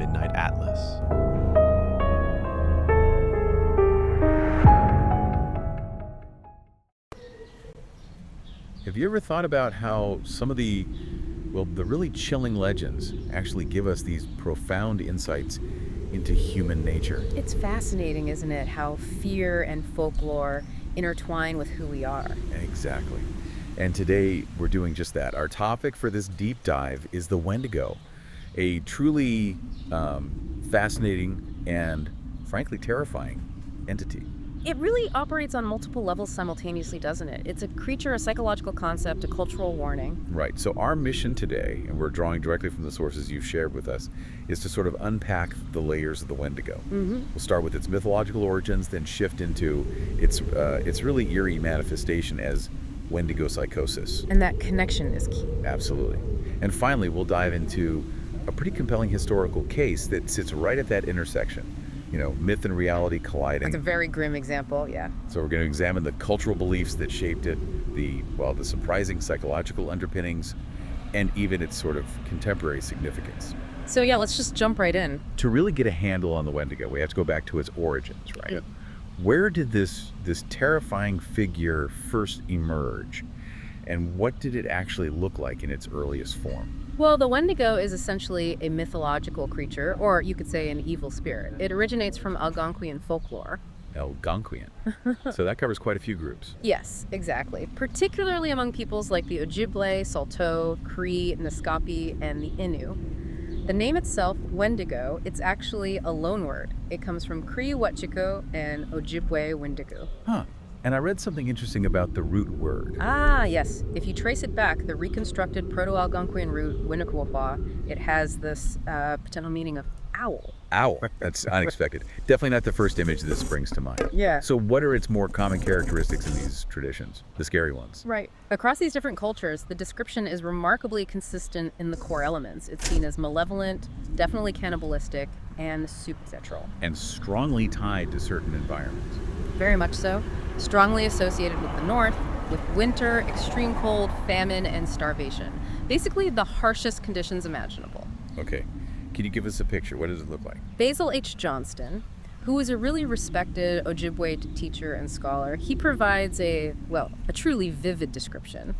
Midnight Atlas. Have you ever thought about how some of the really chilling legends actually give us these profound insights into human nature? It's fascinating, isn't it, how fear and folklore intertwine with who we are. Exactly. And today we're doing just that. Our topic for this deep dive is the Wendigo, a truly fascinating and frankly terrifying entity. It really operates on multiple levels simultaneously, doesn't it? It's a creature, a psychological concept, a cultural warning. Right. So our mission today, and we're drawing directly from the sources you've shared with us, is to sort of unpack the layers of the Wendigo. We'll start with its mythological origins, then shift into its really eerie manifestation as Wendigo Psychosis. And that connection is key. Absolutely. And finally, we'll dive into a pretty compelling historical case that sits right at that intersection. You know, myth and reality colliding. That's a very grim example, yeah. So we're going to examine the cultural beliefs that shaped it, the surprising psychological underpinnings, and even its sort of contemporary significance. So yeah, let's just jump right in. To really get a handle on the Wendigo, we have to go back to its origins, right? Yeah. Where did this terrifying figure first emerge, and what did it actually look like in its earliest form? Well, the Wendigo is essentially a mythological creature, or you could say an evil spirit. It originates from Algonquian folklore. Algonquian. So that covers quite a few groups. Yes, exactly. Particularly among peoples like the Ojibwe, Saulteaux, Cree, Naskapi, and the Innu. The name itself, Wendigo, it's actually a loan word. It comes from Cree Wetchiko and Ojibwe Wendigo. Huh. And I read something interesting about the root word. Ah, yes. If you trace it back, the reconstructed Proto-Algonquian root, Winnequapaw, it has this potential meaning of owl. Owl. That's unexpected. Definitely not the first image that springs to mind. Yeah. So what are its more common characteristics in these traditions? The scary ones. Right. Across these different cultures, the description is remarkably consistent in the core elements. It's seen as malevolent, definitely cannibalistic, and supernatural. And strongly tied to certain environments. Very much so. Strongly associated with the north, with winter, extreme cold, famine, and starvation. Basically, the harshest conditions imaginable. Okay. Can you give us a picture? What does it look like? Basil H. Johnston, who is a really respected Ojibwe teacher and scholar, he provides a truly vivid description.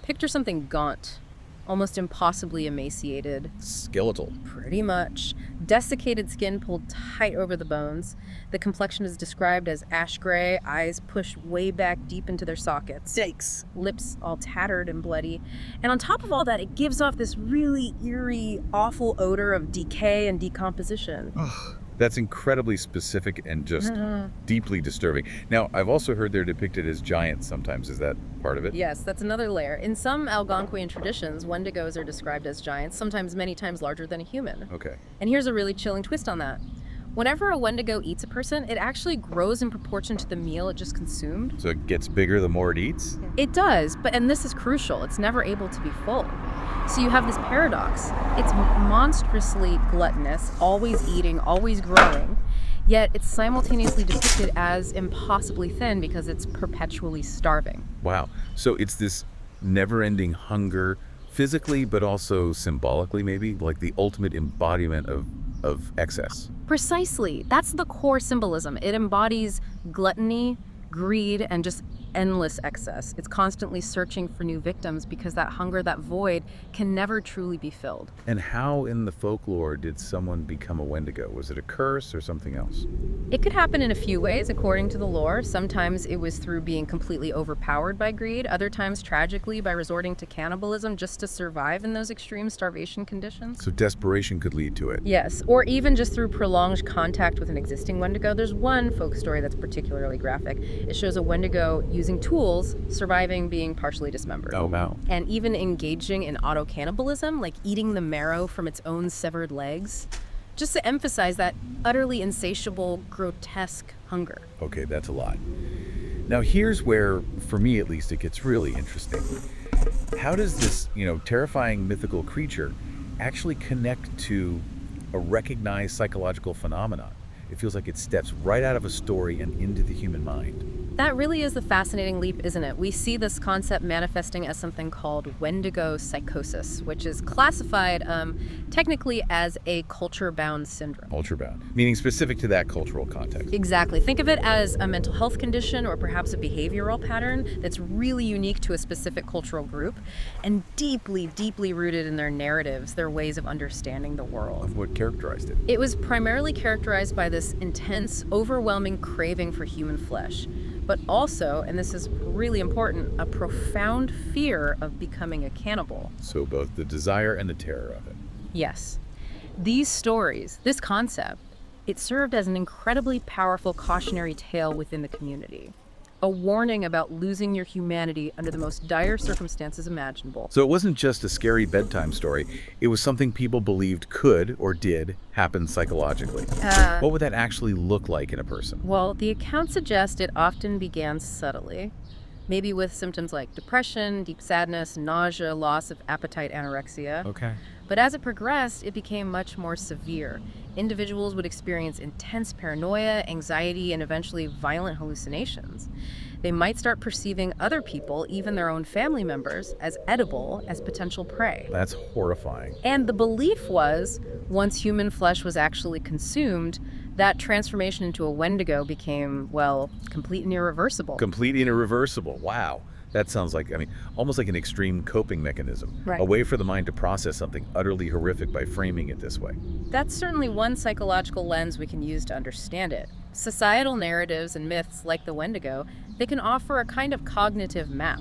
Picture something gaunt, almost impossibly emaciated. Skeletal. Pretty much. Desiccated skin pulled tight over the bones. The complexion is described as ash gray, eyes pushed way back deep into their sockets. Yikes. Lips all tattered and bloody. And on top of all that, it gives off this really eerie, awful odor of decay and decomposition. Ugh. That's incredibly specific and just deeply disturbing. Now, I've also heard they're depicted as giants sometimes. Is that part of it? Yes, that's another layer. In some Algonquian traditions, Wendigos are described as giants, sometimes many times larger than a human. Okay. And here's a really chilling twist on that. Whenever a Wendigo eats a person, it actually grows in proportion to the meal it just consumed. So it gets bigger the more it eats? It does, and this is crucial, it's never able to be full. So you have this paradox. It's monstrously gluttonous, always eating, always growing, yet it's simultaneously depicted as impossibly thin because it's perpetually starving. Wow. So it's this never-ending hunger, physically but also symbolically maybe, like the ultimate embodiment of excess. Precisely. That's the core symbolism. It embodies gluttony, greed, and just endless excess. It's constantly searching for new victims because that hunger, that void, can never truly be filled. And how in the folklore did someone become a Wendigo? Was it a curse or something else? It could happen in a few ways, according to the lore. Sometimes it was through being completely overpowered by greed. Other times, tragically, by resorting to cannibalism just to survive in those extreme starvation conditions. So desperation could lead to it. Yes, or even just through prolonged contact with an existing Wendigo. There's one folk story that's particularly graphic. It shows a Wendigo using tools, surviving being partially dismembered. Oh, wow. And even engaging in auto-cannibalism, like eating the marrow from its own severed legs, just to emphasize that utterly insatiable, grotesque hunger. Okay, that's a lot. Now here's where, for me at least, it gets really interesting. How does this, terrifying mythical creature actually connect to a recognized psychological phenomenon? It feels like it steps right out of a story and into the human mind. That really is the fascinating leap, isn't it? We see this concept manifesting as something called Wendigo Psychosis, which is classified technically as a culture-bound syndrome. Culture-bound, meaning specific to that cultural context. Exactly. Think of it as a mental health condition or perhaps a behavioral pattern that's really unique to a specific cultural group and deeply, deeply rooted in their narratives, their ways of understanding the world. Of what characterized it? It was primarily characterized by this intense, overwhelming craving for human flesh, but also, and this is really important, a profound fear of becoming a cannibal. So both the desire and the terror of it. Yes. These stories, this concept, it served as an incredibly powerful cautionary tale within the community. A warning about losing your humanity under the most dire circumstances imaginable. So it wasn't just a scary bedtime story. It was something people believed could or did happen psychologically. What would that actually look like in a person? Well, the accounts suggest it often began subtly, maybe with symptoms like depression, deep sadness, nausea, loss of appetite, anorexia. Okay. But as it progressed, it became much more severe. Individuals would experience intense paranoia, anxiety, and eventually violent hallucinations. They might start perceiving other people, even their own family members, as edible, as potential prey. That's horrifying. And the belief was, once human flesh was actually consumed, that transformation into a Wendigo became, well, complete and irreversible. Complete and irreversible. Wow. That sounds like, almost like an extreme coping mechanism. Right. A way for the mind to process something utterly horrific by framing it this way. That's certainly one psychological lens we can use to understand it. Societal narratives and myths like the Wendigo, they can offer a kind of cognitive map,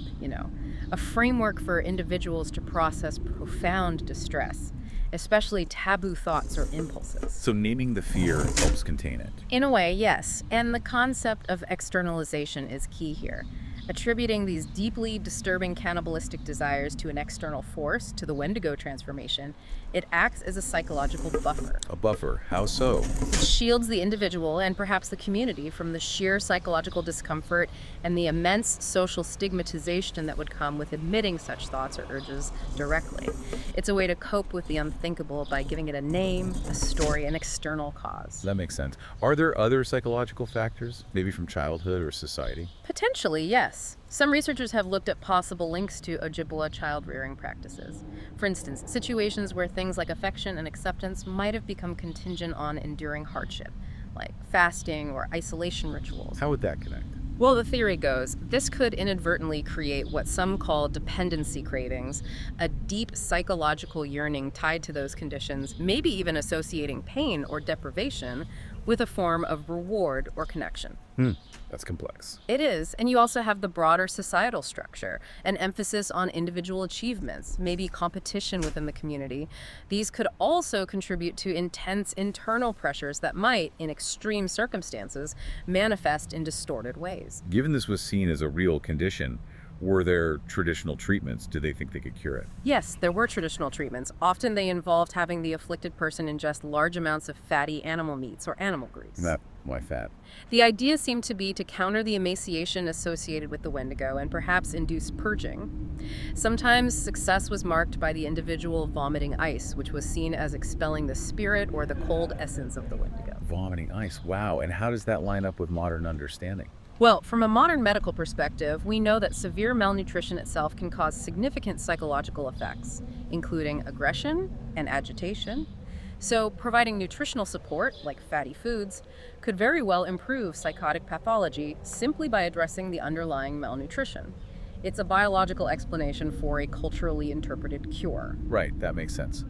a framework for individuals to process profound distress, especially taboo thoughts or impulses. So naming the fear helps contain it. In a way, yes. And the concept of externalization is key here. Attributing these deeply disturbing cannibalistic desires to an external force, to the Wendigo transformation, it acts as a psychological buffer. A buffer? How so? It shields the individual and perhaps the community from the sheer psychological discomfort and the immense social stigmatization that would come with admitting such thoughts or urges directly. It's a way to cope with the unthinkable by giving it a name, a story, an external cause. That makes sense. Are there other psychological factors, maybe from childhood or society? Potentially, yes. Some researchers have looked at possible links to Ojibwa child-rearing practices. For instance, situations where things like affection and acceptance might have become contingent on enduring hardship, like fasting or isolation rituals. How would that connect? Well, the theory goes, this could inadvertently create what some call dependency cravings, a deep psychological yearning tied to those conditions, maybe even associating pain or deprivation with a form of reward or connection. That's complex. It is, and you also have the broader societal structure, an emphasis on individual achievements, maybe competition within the community. These could also contribute to intense internal pressures that might, in extreme circumstances, manifest in distorted ways. Given this was seen as a real condition, were there traditional treatments? Did they think they could cure it? Yes, there were traditional treatments. Often they involved having the afflicted person ingest large amounts of fatty animal meats or animal grease. Why fat? The idea seemed to be to counter the emaciation associated with the Wendigo and perhaps induce purging. Sometimes success was marked by the individual vomiting ice, which was seen as expelling the spirit or the cold essence of the Wendigo. Vomiting ice, wow. And how does that line up with modern understanding? Well, from a modern medical perspective, we know that severe malnutrition itself can cause significant psychological effects, including aggression and agitation. So providing nutritional support, like fatty foods, could very well improve psychotic pathology simply by addressing the underlying malnutrition. It's a biological explanation for a culturally interpreted cure. Right, that makes sense.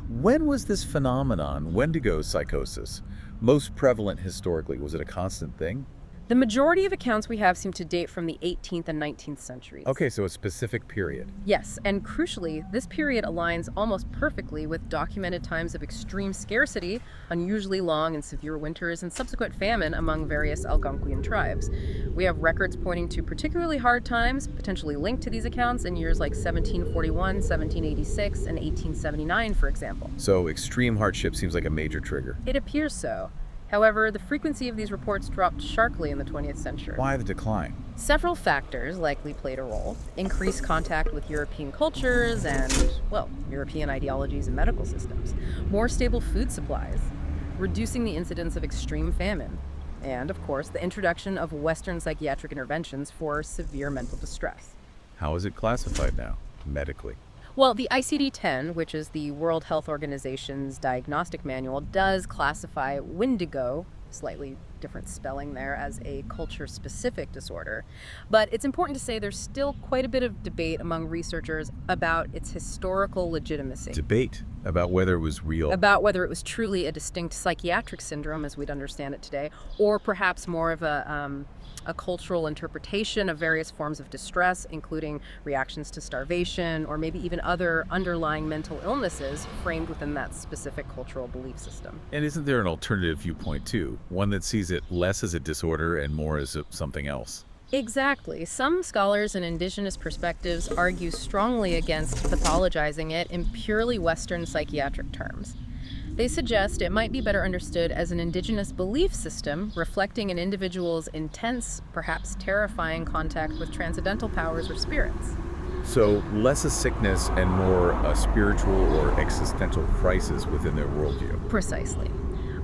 When was this phenomenon, Wendigo psychosis, most prevalent historically? Was it a constant thing? The majority of accounts we have seem to date from the 18th and 19th centuries. Okay, so a specific period. Yes, and crucially, this period aligns almost perfectly with documented times of extreme scarcity, unusually long and severe winters, and subsequent famine among various Algonquian tribes. We have records pointing to particularly hard times, potentially linked to these accounts, in years like 1741, 1786, and 1879, for example. So extreme hardship seems like a major trigger. It appears so. However, the frequency of these reports dropped sharply in the 20th century. Why the decline? Several factors likely played a role. Increased contact with European cultures and, well, European ideologies and medical systems. More stable food supplies. Reducing the incidence of extreme famine. and, of course, the introduction of Western psychiatric interventions for severe mental distress. How is it classified now, medically? Well, the ICD-10, which is the World Health Organization's diagnostic manual, does classify Wendigo, slightly different spelling there, as a culture-specific disorder. But it's important to say there's still quite a bit of debate among researchers about its historical legitimacy. Debate about whether it was real. About whether it was truly a distinct psychiatric syndrome as we'd understand it today, or perhaps more of a cultural interpretation of various forms of distress, including reactions to starvation, or maybe even other underlying mental illnesses framed within that specific cultural belief system. And isn't there an alternative viewpoint, too? One that sees it less as a disorder and more as something else? Exactly. Some scholars and indigenous perspectives argue strongly against pathologizing it in purely Western psychiatric terms. They suggest it might be better understood as an indigenous belief system reflecting an individual's intense, perhaps terrifying contact with transcendental powers or spirits. So less a sickness and more a spiritual or existential crisis within their worldview. Precisely.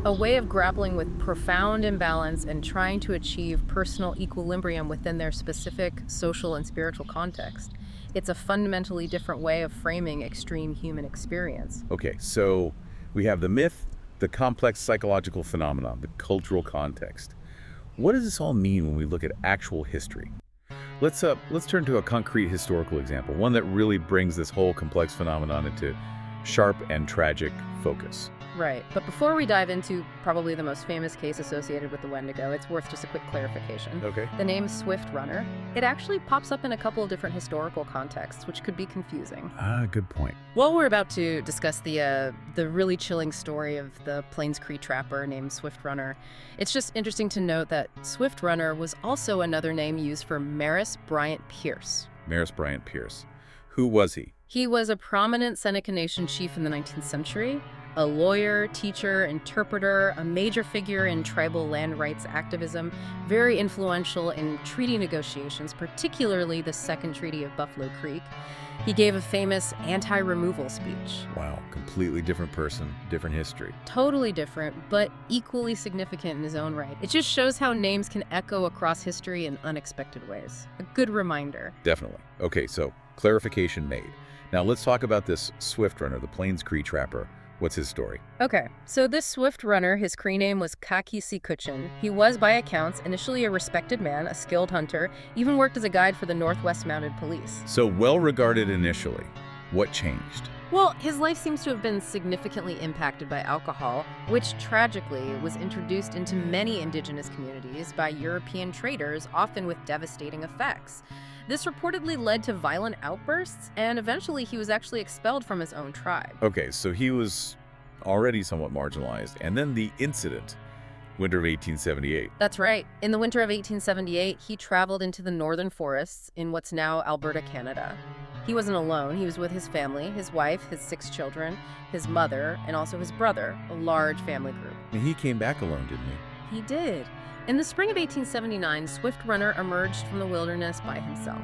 A way of grappling with profound imbalance and trying to achieve personal equilibrium within their specific social and spiritual context. It's a fundamentally different way of framing extreme human experience. Okay, so we have the myth, the complex psychological phenomenon, the cultural context. What does this all mean when we look at actual history? Let's turn to a concrete historical example, one that really brings this whole complex phenomenon into sharp and tragic focus. Right. But before we dive into probably the most famous case associated with the Wendigo, it's worth just a quick clarification. Okay. The name Swift Runner, it actually pops up in a couple of different historical contexts, which could be confusing. Good point. Well, we're about to discuss the really chilling story of the Plains Cree trapper named Swift Runner. It's just interesting to note that Swift Runner was also another name used for Maris Bryant Pierce. Maris Bryant Pierce. Who was he? He was a prominent Seneca Nation chief in the 19th century, a lawyer, teacher, interpreter, a major figure in tribal land rights activism, very influential in treaty negotiations, particularly the Second Treaty of Buffalo Creek. He gave a famous anti-removal speech. Wow, completely different person, different history. Totally different, but equally significant in his own right. It just shows how names can echo across history in unexpected ways. A good reminder. Definitely. Okay, so clarification made. Now let's talk about this Swift Runner, the Plains Cree trapper. What's his story? Okay, so this Swift Runner, his Cree name was Kakisi-Kuchin. He was, by accounts, initially a respected man, a skilled hunter, even worked as a guide for the Northwest Mounted Police. So well-regarded initially. What changed? Well, his life seems to have been significantly impacted by alcohol, which tragically was introduced into many indigenous communities by European traders, often with devastating effects. This reportedly led to violent outbursts, and eventually he was actually expelled from his own tribe. Okay, so he was already somewhat marginalized, and then the incident, winter of 1878. That's right. In the winter of 1878, he traveled into the northern forests in what's now Alberta, Canada. He wasn't alone. He was with his family, his wife, his 6 children, his mother, and also his brother, a large family group. And he came back alone, didn't he? He did. In the spring of 1879, Swift Runner emerged from the wilderness by himself.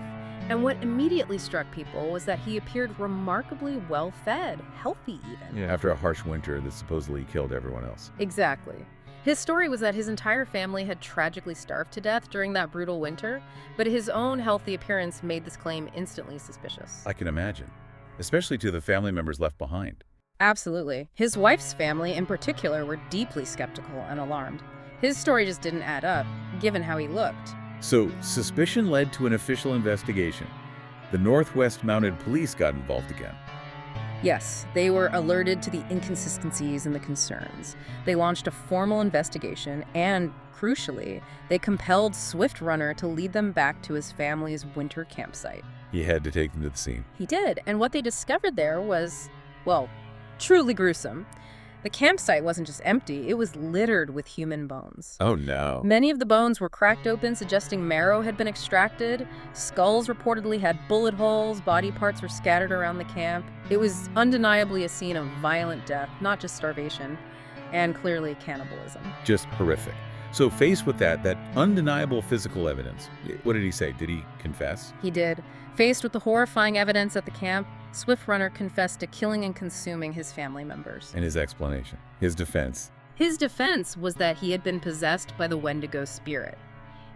And what immediately struck people was that he appeared remarkably well-fed, healthy even. Yeah. After a harsh winter that supposedly killed everyone else. Exactly. His story was that his entire family had tragically starved to death during that brutal winter, but his own healthy appearance made this claim instantly suspicious. I can imagine, especially to the family members left behind. Absolutely. His wife's family, in particular, were deeply skeptical and alarmed. His story just didn't add up, given how he looked. So, suspicion led to an official investigation. The Northwest Mounted Police got involved again. Yes, they were alerted to the inconsistencies and the concerns. They launched a formal investigation and, crucially, they compelled Swift Runner to lead them back to his family's winter campsite. He had to take them to the scene. He did, and what they discovered there was, well, truly gruesome. The campsite wasn't just empty, it was littered with human bones. Oh no. Many of the bones were cracked open, suggesting marrow had been extracted. Skulls reportedly had bullet holes, body parts were scattered around the camp. It was undeniably a scene of violent death, not just starvation, and clearly cannibalism. Just horrific. So faced with that undeniable physical evidence, what did he say? Did he confess? He did. Faced with the horrifying evidence at the camp, Swift Runner confessed to killing and consuming his family members. And his explanation, his defense, His defense was that he had been possessed by the Wendigo spirit.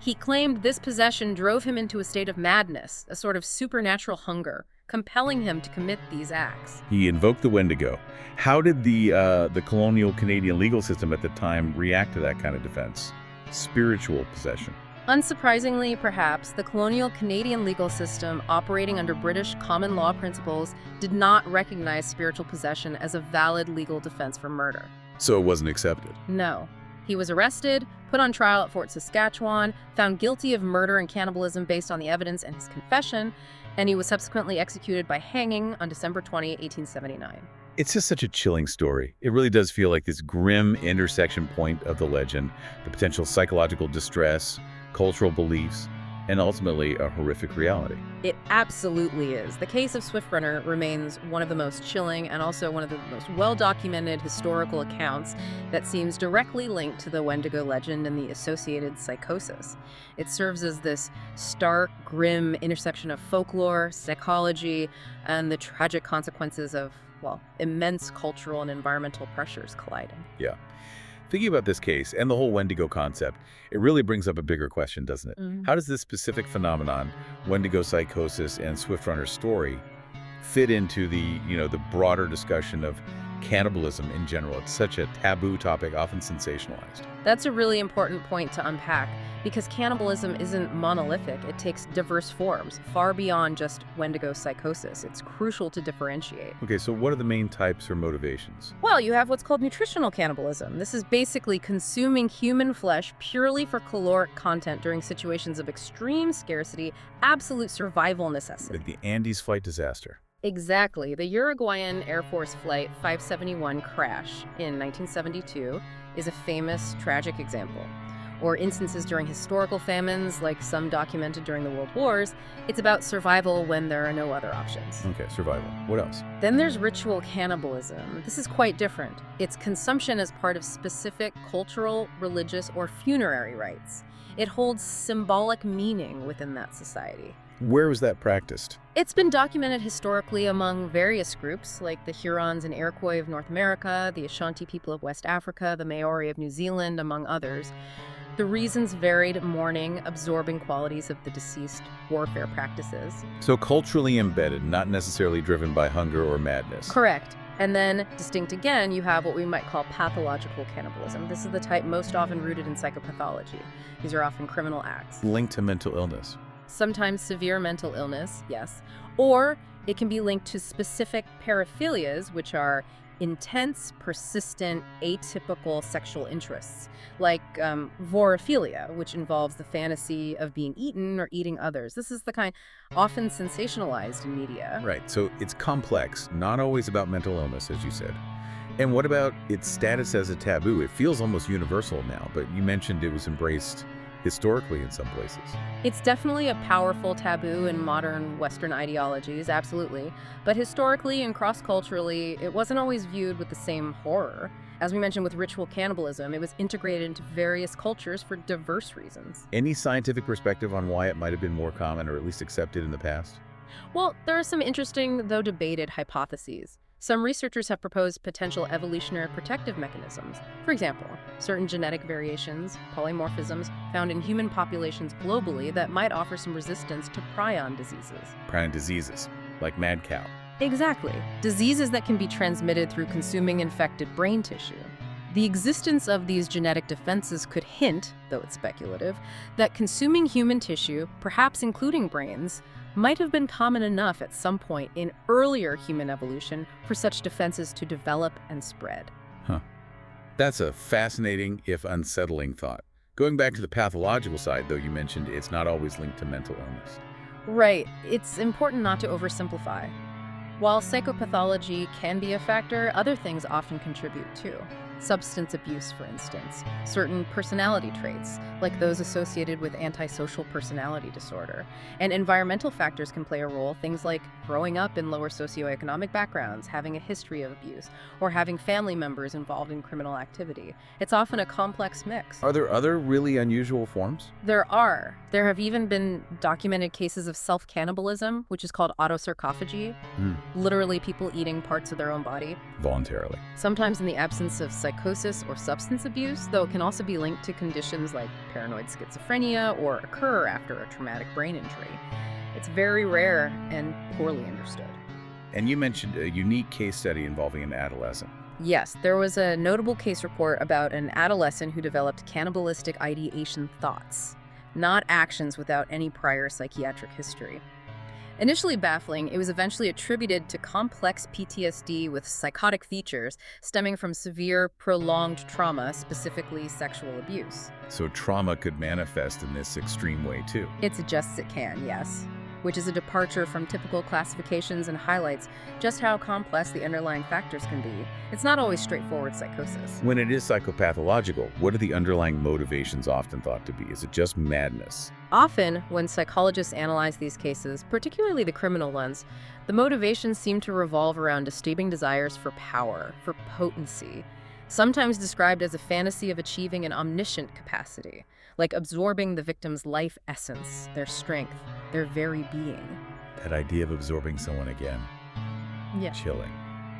He claimed this possession drove him into a state of madness, a sort of supernatural hunger, compelling him to commit these acts. He invoked the Wendigo. How did the colonial Canadian legal system at the time react to that kind of defense? Spiritual possession. Unsurprisingly, perhaps, the colonial Canadian legal system, operating under British common law principles, did not recognize spiritual possession as a valid legal defense for murder. So it wasn't accepted. No. He was arrested, put on trial at Fort Saskatchewan, found guilty of murder and cannibalism based on the evidence and his confession, and he was subsequently executed by hanging on December 20, 1879. It's just such a chilling story. It really does feel like this grim intersection point of the legend, the potential psychological distress, cultural beliefs, and ultimately a horrific reality. It absolutely is. The case of Swiftrunner remains one of the most chilling and also one of the most well-documented historical accounts that seems directly linked to the Wendigo legend and the associated psychosis. It serves as this stark, grim intersection of folklore, psychology, and the tragic consequences of, well, immense cultural and environmental pressures colliding. Yeah. Thinking about this case and the whole Wendigo concept, it really brings up a bigger question, doesn't it? How does this specific phenomenon, Wendigo Psychosis and Swiftrunner's story, fit into the broader discussion of cannibalism in general? It's such a taboo topic, often sensationalized. That's a really important point to unpack, because cannibalism isn't monolithic. It takes diverse forms, far beyond just Wendigo psychosis. It's crucial to differentiate. Okay, so what are the main types or motivations? Well, you have what's called nutritional cannibalism. This is basically consuming human flesh purely for caloric content during situations of extreme scarcity, absolute survival necessity. Like the Andes flight disaster. Exactly. The Uruguayan Air Force Flight 571 crash in 1972 is a famous, tragic example. Or instances during historical famines, like some documented during the World Wars. It's about survival when there are no other options. Okay, survival. What else? Then there's ritual cannibalism. This is quite different. It's consumption as part of specific cultural, religious, or funerary rites. It holds symbolic meaning within that society. Where was that practiced? It's been documented historically among various groups, like the Hurons and Iroquois of North America, the Ashanti people of West Africa, the Maori of New Zealand, among others. The reasons varied: mourning, absorbing qualities of the deceased, warfare practices. So culturally embedded, not necessarily driven by hunger or madness. Correct. And then, distinct again, you have what we might call pathological cannibalism. This is the type most often rooted in psychopathology. These are often criminal acts. Linked to mental illness. Sometimes severe mental illness, yes. Or it can be linked to specific paraphilias, which are intense, persistent, atypical sexual interests, like vorophilia, which involves the fantasy of being eaten or eating others. This is the kind often sensationalized in media. Right, so it's complex, not always about mental illness, as you said. And what about its status as a taboo? It feels almost universal now, but you mentioned it was embraced historically in some places. It's definitely a powerful taboo in modern Western ideologies, absolutely. But historically and cross-culturally, it wasn't always viewed with the same horror. As we mentioned with ritual cannibalism, it was integrated into various cultures for diverse reasons. Any scientific perspective on why it might have been more common or at least accepted in the past? Well, there are some interesting, though debated, hypotheses. Some researchers have proposed potential evolutionary protective mechanisms. For example, certain genetic variations, polymorphisms, found in human populations globally that might offer some resistance to prion diseases. Prion diseases, like mad cow. Exactly. Diseases that can be transmitted through consuming infected brain tissue. The existence of these genetic defenses could hint, though it's speculative, that consuming human tissue, perhaps including brains, might have been common enough at some point in earlier human evolution for such defenses to develop and spread. Huh. That's a fascinating, if unsettling, thought. Going back to the pathological side, though, you mentioned it's not always linked to mental illness. Right. It's important not to oversimplify. While psychopathology can be a factor, other things often contribute too. Substance abuse, for instance, certain personality traits, like those associated with antisocial personality disorder. And environmental factors can play a role, things like growing up in lower socioeconomic backgrounds, having a history of abuse, or having family members involved in criminal activity. It's often a complex mix. Are there other really unusual forms? There are. There have even been documented cases of self-cannibalism, which is called autosarcophagy, literally people eating parts of their own body. Voluntarily. Sometimes in the absence of psychosis or substance abuse, though it can also be linked to conditions like paranoid schizophrenia or occur after a traumatic brain injury. It's very rare and poorly understood. And you mentioned a unique case study involving an adolescent. Yes, there was a notable case report about an adolescent who developed cannibalistic ideation thoughts, not actions without any prior psychiatric history. Initially baffling, it was eventually attributed to complex PTSD with psychotic features stemming from severe, prolonged trauma, specifically sexual abuse. So trauma could manifest in this extreme way, too. It suggests it can, yes, which is a departure from typical classifications and highlights just how complex the underlying factors can be. It's not always straightforward psychosis. When it is psychopathological, what are the underlying motivations often thought to be? Is it just madness? Often, when psychologists analyze these cases, particularly the criminal ones, the motivations seem to revolve around disturbing desires for power, for potency, sometimes described as a fantasy of achieving an omniscient capacity, like absorbing the victim's life essence, their strength, their very being. That idea of absorbing someone again. Yeah. Chilling.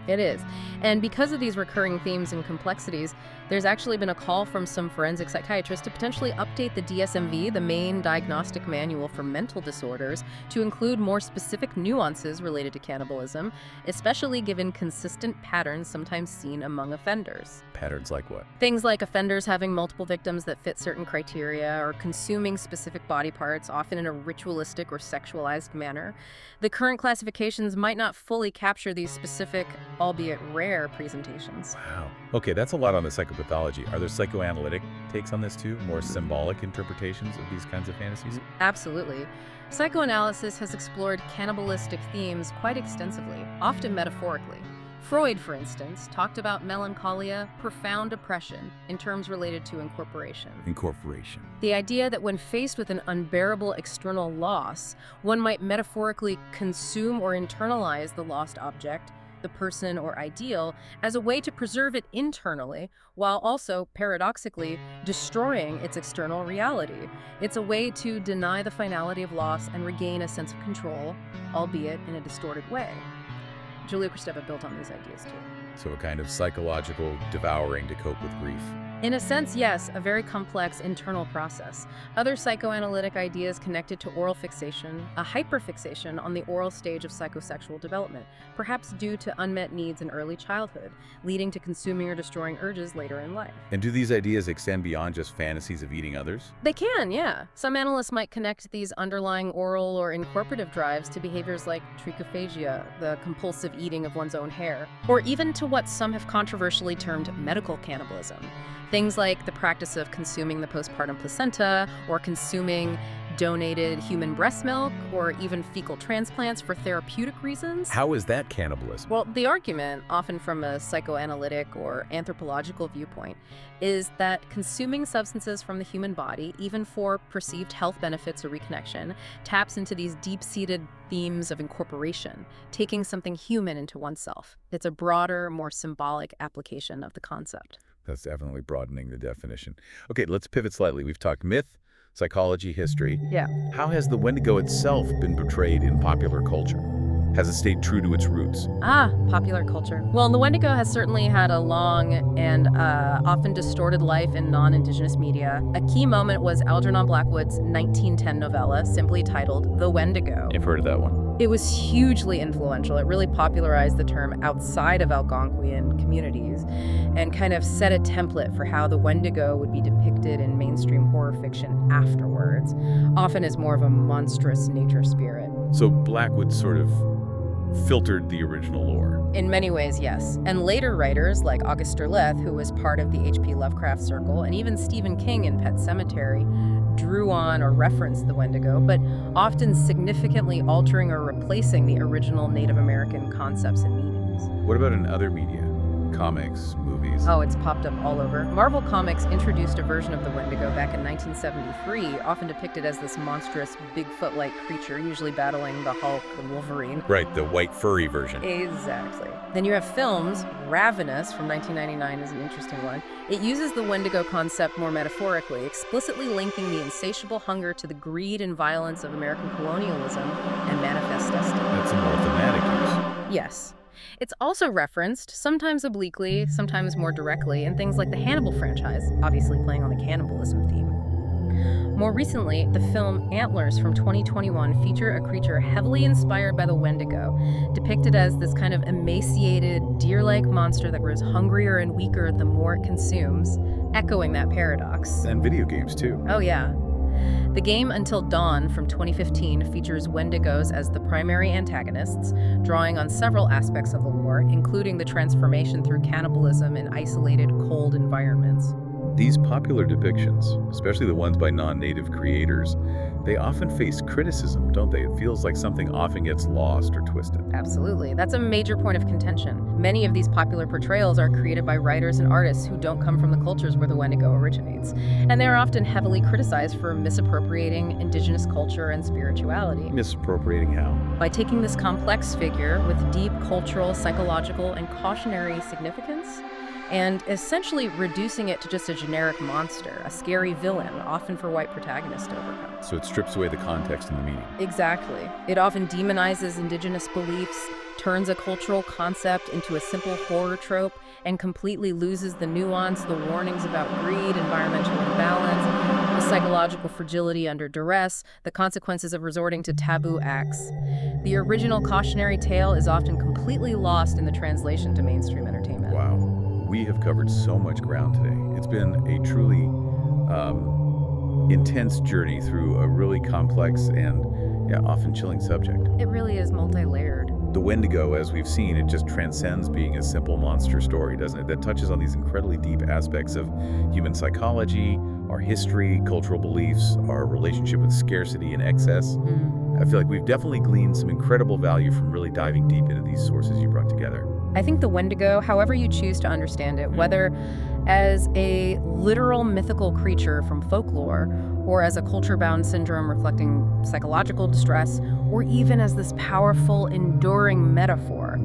It is. And because of these recurring themes and complexities, there's actually been a call from some forensic psychiatrists to potentially update the DSM-V, the main diagnostic manual for mental disorders, to include more specific nuances related to cannibalism, especially given consistent patterns sometimes seen among offenders. Patterns like what? Things like offenders having multiple victims that fit certain criteria or consuming specific body parts, often in a ritualistic or sexualized manner. The current classifications might not fully capture these specific, albeit rare, presentations. Wow. Okay, that's a lot on the psychopathology. Are there psychoanalytic takes on this too? More symbolic interpretations of these kinds of fantasies? Absolutely. Psychoanalysis has explored cannibalistic themes quite extensively, often metaphorically. Freud, for instance, talked about melancholia, profound depression, in terms related to incorporation. Incorporation. The idea that when faced with an unbearable external loss, one might metaphorically consume or internalize the lost object, the person or ideal, as a way to preserve it internally, while also, paradoxically, destroying its external reality. It's a way to deny the finality of loss and regain a sense of control, albeit in a distorted way. Julia Kristeva built on these ideas too. So a kind of psychological devouring to cope with grief. In a sense, yes, a very complex internal process. Other psychoanalytic ideas connected to oral fixation, a hyperfixation on the oral stage of psychosexual development, perhaps due to unmet needs in early childhood, leading to consuming or destroying urges later in life. And do these ideas extend beyond just fantasies of eating others? They can, yeah. Some analysts might connect these underlying oral or incorporative drives to behaviors like trichophagia, the compulsive eating of one's own hair, or even to what some have controversially termed medical cannibalism. Things like the practice of consuming the postpartum placenta, or consuming donated human breast milk, or even fecal transplants for therapeutic reasons. How is that cannibalism? Well, the argument, often from a psychoanalytic or anthropological viewpoint, is that consuming substances from the human body, even for perceived health benefits or reconnection, taps into these deep-seated themes of incorporation, taking something human into oneself. It's a broader, more symbolic application of the concept. That's definitely broadening the definition. Okay, let's pivot slightly. We've talked myth, psychology, history. Yeah. How has the Wendigo itself been portrayed in popular culture? Has it stayed true to its roots? Popular culture. Well, the Wendigo has certainly had a long and often distorted life in non-Indigenous media. A key moment was Algernon Blackwood's 1910 novella, simply titled The Wendigo. I've heard of that one. It was hugely influential. It really popularized the term outside of Algonquian communities and kind of set a template for how the Wendigo would be depicted in mainstream horror fiction afterwards, often as more of a monstrous nature spirit. So Blackwood sort of filtered the original lore. In many ways, yes. And later writers like August Derleth, who was part of the H.P. Lovecraft circle, and even Stephen King in Pet Sematary, drew on or referenced the Wendigo, but often significantly altering or replacing the original Native American concepts and meanings. What about in other media? Comics, movies? Oh, it's popped up all over. Marvel Comics introduced a version of the Wendigo back in 1973, often depicted as this monstrous, Bigfoot-like creature, usually battling the Hulk and Wolverine. Right, the white furry version. Exactly. Then you have films. Ravenous from 1999 is an interesting one. It uses the Wendigo concept more metaphorically, explicitly linking the insatiable hunger to the greed and violence of American colonialism and manifest destiny. That's a more thematic use. Yes. It's also referenced, sometimes obliquely, sometimes more directly, in things like the Hannibal franchise, obviously playing on the cannibalism theme. More recently, the film Antlers from 2021 featured a creature heavily inspired by the Wendigo, depicted as this kind of emaciated, deer-like monster that grows hungrier and weaker the more it consumes, echoing that paradox. And video games, too. Oh, yeah. The game Until Dawn from 2015 features Wendigos as the primary antagonists, drawing on several aspects of the lore, including the transformation through cannibalism in isolated, cold environments. These popular depictions, especially the ones by non-native creators, they often face criticism, don't they? It feels like something often gets lost or twisted. Absolutely. That's a major point of contention. Many of these popular portrayals are created by writers and artists who don't come from the cultures where the Wendigo originates, and they are often heavily criticized for misappropriating indigenous culture and spirituality. Misappropriating how? By taking this complex figure with deep cultural, psychological, and cautionary significance, and essentially reducing it to just a generic monster, a scary villain, often for white protagonists to overcome. So it strips away the context and the meaning. Exactly. It often demonizes indigenous beliefs, turns a cultural concept into a simple horror trope, and completely loses the nuance, the warnings about greed, environmental imbalance, the psychological fragility under duress, the consequences of resorting to taboo acts. The original cautionary tale is often completely lost in the translation to mainstream entertainment. Wow. We have covered so much ground today. It's been a truly intense journey through a really complex and often chilling subject. It really is multi-layered. The Wendigo, as we've seen, it just transcends being a simple monster story, doesn't it? That touches on these incredibly deep aspects of human psychology, our history, cultural beliefs, our relationship with scarcity and excess. I feel like we've definitely gleaned some incredible value from really diving deep into these sources you brought together. I think the Wendigo, however you choose to understand it, whether as a literal mythical creature from folklore, or as a culture-bound syndrome reflecting psychological distress, or even as this powerful, enduring metaphor,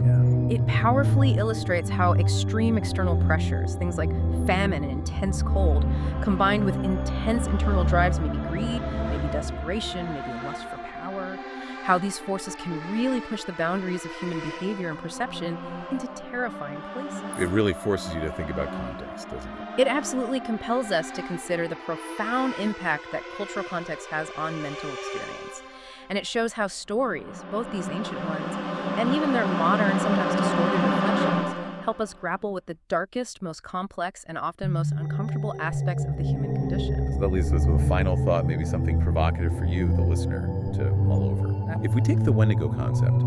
it powerfully illustrates how extreme external pressures, things like famine and intense cold, combined with intense internal drives, maybe greed, maybe desperation, maybe a lust for power, how these forces can really push the boundaries of human behavior and perception into terrifying places. It really forces you to think about context, doesn't it? It absolutely compels us to consider the profound impact that cultural context has on mental experience. And it shows how stories, both these ancient ones, and even their modern, sometimes distorted reflections, help us grapple with the darkest, most complex, and often most uncomfortable aspects of the human condition. So that leaves us with a final thought, maybe something provocative for you, the listener, to mull over. If we take the Wendigo concept,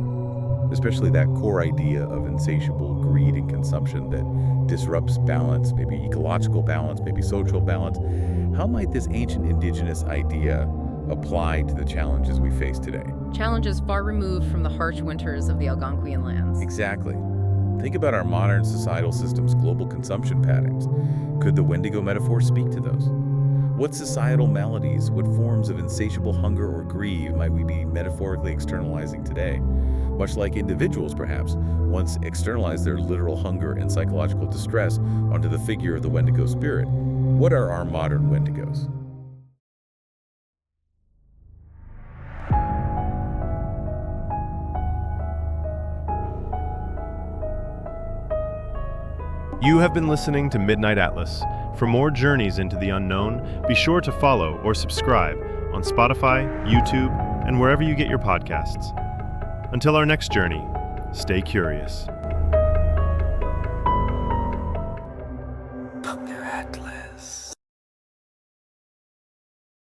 especially that core idea of insatiable greed and consumption that disrupts balance, maybe ecological balance, maybe social balance, how might this ancient indigenous idea apply to the challenges we face today? Challenges far removed from the harsh winters of the Algonquian lands. Exactly. Think about our modern societal system's global consumption patterns. Could the Wendigo metaphor speak to those? What societal maladies, what forms of insatiable hunger or greed might we be metaphorically externalizing today? Much like individuals, perhaps, once externalized their literal hunger and psychological distress onto the figure of the Wendigo spirit. What are our modern Wendigos? You have been listening to Midnight Atlas. For more journeys into the unknown, be sure to follow or subscribe on Spotify, YouTube, and wherever you get your podcasts. Until our next journey, stay curious.